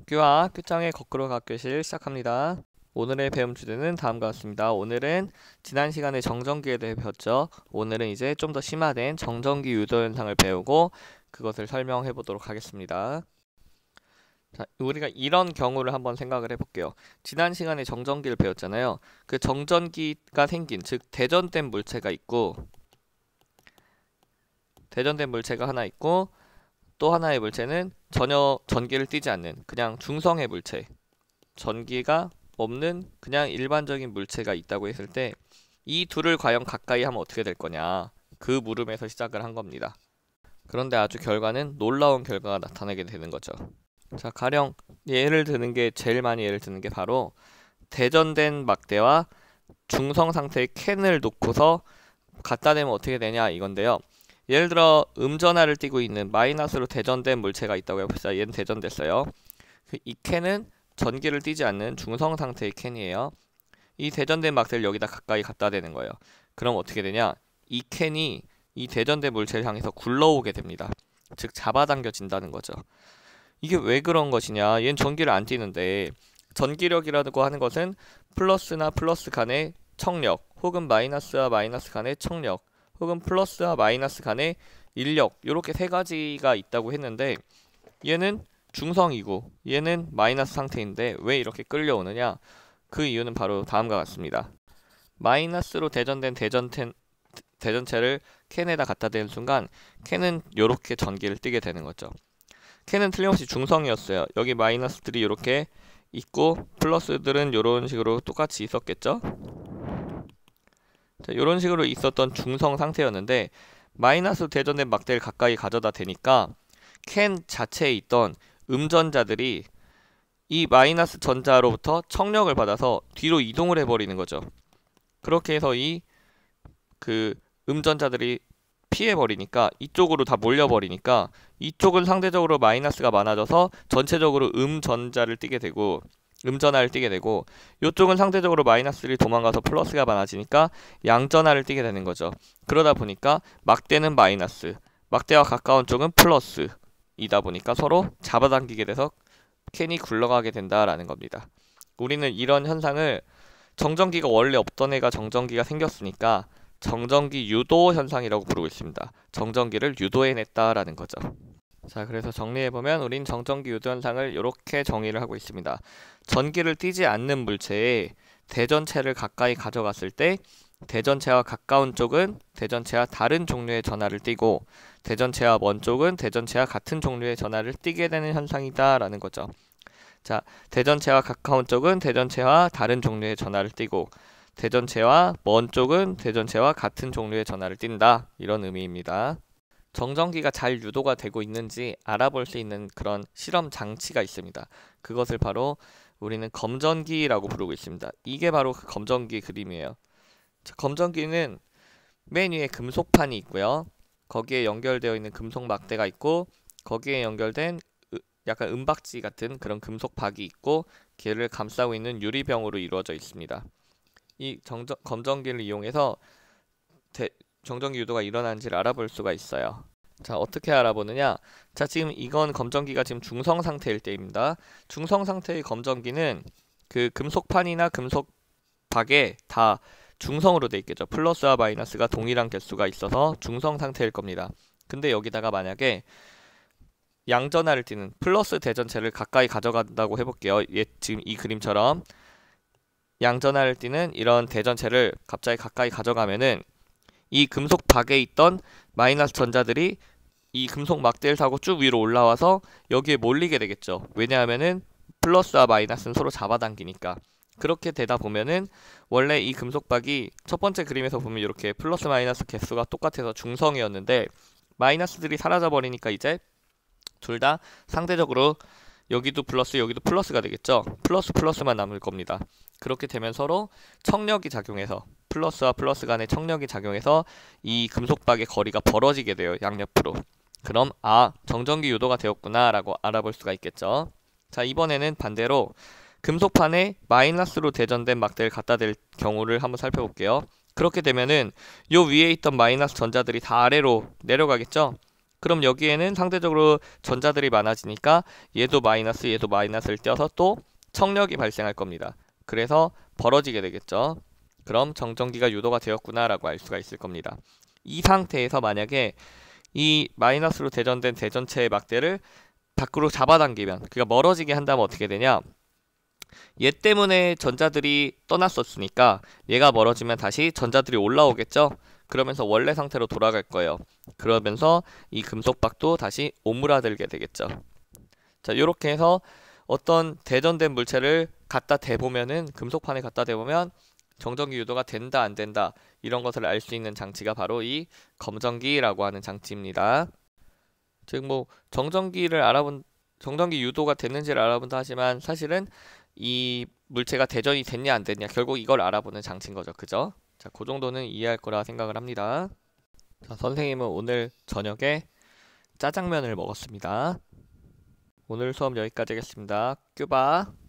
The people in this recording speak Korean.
큐와 큐장의 거꾸로 가교실 시작합니다. 오늘의 배움 주제는 다음과 같습니다. 오늘은 지난 시간에 정전기에 대해 배웠죠. 오늘은 이제 좀 더 심화된 정전기 유도 현상을 배우고 그것을 설명해 보도록 하겠습니다. 자, 우리가 이런 경우를 한번 생각을 해볼게요. 지난 시간에 정전기를 배웠잖아요. 그 정전기가 생긴, 즉 대전된 물체가 있고, 대전된 물체가 하나 있고, 또 하나의 물체는 전혀 전기를 띠지 않는 그냥 중성의 물체, 전기가 없는 그냥 일반적인 물체가 있다고 했을 때 이 둘을 과연 가까이 하면 어떻게 될 거냐, 그 물음에서 시작을 한 겁니다. 그런데 아주 결과는 놀라운 결과가 나타나게 되는 거죠. 자, 가령 예를 드는 게 제일 많이 예를 드는 게 바로 대전된 막대와 중성 상태의 캔을 놓고서 갖다 대면 어떻게 되냐 이건데요. 예를 들어 음전하를 띠고 있는 마이너스로 대전된 물체가 있다고 해봅시다. 얘는 대전됐어요. 이 캔은 전기를 띠지 않는 중성 상태의 캔이에요. 이 대전된 막대를 여기다 가까이 갖다 대는 거예요. 그럼 어떻게 되냐? 이 캔이 이 대전된 물체를 향해서 굴러오게 됩니다. 즉 잡아당겨진다는 거죠. 이게 왜 그런 것이냐? 얘는 전기를 안 띠는데, 전기력이라고 하는 것은 플러스나 플러스 간의 청력, 혹은 마이너스와 마이너스 간의 청력, 혹은 플러스와 마이너스 간의 인력, 이렇게 세 가지가 있다고 했는데 얘는 중성이고 얘는 마이너스 상태인데 왜 이렇게 끌려오느냐? 그 이유는 바로 다음과 같습니다. 마이너스로 대전된 대전체를 캔에다 갖다 대는 순간 캔은 이렇게 전기를 띠게 되는 거죠. 캔은 틀림없이 중성이었어요. 여기 마이너스들이 이렇게 있고 플러스들은 이런 식으로 똑같이 있었겠죠. 자, 이런 식으로 있었던 중성 상태였는데 마이너스 대전된 막대를 가까이 가져다 대니까 캔 자체에 있던 음전자들이 이 마이너스 전자로부터 청력을 받아서 뒤로 이동을 해버리는 거죠. 그렇게 해서 이 음전자들이 피해버리니까 이쪽으로 다 몰려버리니까 이쪽은 상대적으로 마이너스가 많아져서 전체적으로 음전자를 띠게 되고 음전하를 띠게 되고, 이쪽은 상대적으로 마이너스들이 도망가서 플러스가 많아지니까 양전하를 띠게 되는 거죠. 그러다 보니까 막대는 마이너스, 막대와 가까운 쪽은 플러스 이다 보니까 서로 잡아당기게 돼서 캔이 굴러가게 된다라는 겁니다. 우리는 이런 현상을 정전기가 원래 없던 애가 정전기가 생겼으니까 정전기 유도 현상이라고 부르고 있습니다. 정전기를 유도해냈다라는 거죠. 자, 그래서 정리해보면 우린 정전기 유도 현상을 이렇게 정의를 하고 있습니다. 전기를 띠지 않는 물체에 대전체를 가까이 가져갔을 때 대전체와 가까운 쪽은 대전체와 다른 종류의 전하를 띠고 대전체와 먼 쪽은 대전체와 같은 종류의 전하를 띠게 되는 현상이다 라는 거죠. 자, 대전체와 가까운 쪽은 대전체와 다른 종류의 전하를 띠고 대전체와 먼 쪽은 대전체와 같은 종류의 전하를 띈다, 이런 의미입니다. 정전기가 잘 유도가 되고 있는지 알아볼 수 있는 그런 실험 장치가 있습니다. 그것을 바로 우리는 검전기라고 부르고 있습니다. 이게 바로 그 검전기 그림이에요. 자, 검전기는 맨 위에 금속판이 있고요. 거기에 연결되어 있는 금속 막대가 있고 거기에 연결된 약간 은박지 같은 그런 금속 박이 있고 걔를 감싸고 있는 유리병으로 이루어져 있습니다. 이 검전기를 이용해서 정전기 유도가 일어나는지를 알아볼 수가 있어요. 자, 어떻게 알아보느냐? 자, 지금 이건 검전기가 지금 중성 상태일 때입니다. 중성 상태의 검전기는 그 금속판이나 금속박에 다 중성으로 돼 있겠죠. 플러스와 마이너스가 동일한 개수가 있어서 중성 상태일 겁니다. 근데 여기다가 만약에 양전하를 띠는 플러스 대전체를 가까이 가져간다고 해볼게요. 지금 이 그림처럼 양전하를 띠는 이런 대전체를 갑자기 가까이 가져가면은 이 금속 박에 있던 마이너스 전자들이 이 금속 막대를 타고 쭉 위로 올라와서 여기에 몰리게 되겠죠. 왜냐하면은 플러스와 마이너스는 서로 잡아당기니까. 그렇게 되다 보면은 원래 이 금속 박이 첫 번째 그림에서 보면 이렇게 플러스 마이너스 개수가 똑같아서 중성이었는데 마이너스들이 사라져 버리니까 이제 둘 다 상대적으로 여기도 플러스 여기도 플러스가 되겠죠. 플러스 플러스만 남을 겁니다. 그렇게 되면 서로 청력이 작용해서 플러스와 플러스 간의 청력이 작용해서 이 금속박의 거리가 벌어지게 돼요. 양옆으로. 그럼 정전기 유도가 되었구나 라고 알아볼 수가 있겠죠. 자, 이번에는 반대로 금속판에 마이너스로 대전된 막대를 갖다 댈 경우를 한번 살펴볼게요. 그렇게 되면은 요 위에 있던 마이너스 전자들이 다 아래로 내려가겠죠. 그럼 여기에는 상대적으로 전자들이 많아지니까 얘도 마이너스 얘도 마이너스를 떼어서 또 청력이 발생할 겁니다. 그래서 벌어지게 되겠죠. 그럼 정전기가 유도가 되었구나 라고 알 수가 있을 겁니다. 이 상태에서 만약에 이 마이너스로 대전된 대전체의 막대를 밖으로 잡아당기면, 그러니까 멀어지게 한다면 어떻게 되냐, 얘 때문에 전자들이 떠났었으니까 얘가 멀어지면 다시 전자들이 올라오겠죠. 그러면서 원래 상태로 돌아갈 거예요. 그러면서 이 금속박도 다시 오므라들게 되겠죠. 자, 이렇게 해서 어떤 대전된 물체를 갖다 대보면은, 금속판에 갖다 대보면 정전기 유도가 된다 안 된다 이런 것을 알 수 있는 장치가 바로 이 검전기라고 하는 장치입니다. 즉 뭐 정전기 유도가 됐는지를 알아본다 하지만 사실은 이 물체가 대전이 됐냐 안 됐냐 결국 이걸 알아보는 장치인 거죠. 그죠? 자, 그 정도는 이해할 거라 생각을 합니다. 자, 선생님은 오늘 저녁에 짜장면을 먹었습니다. 오늘 수업 여기까지 하겠습니다. 큐바.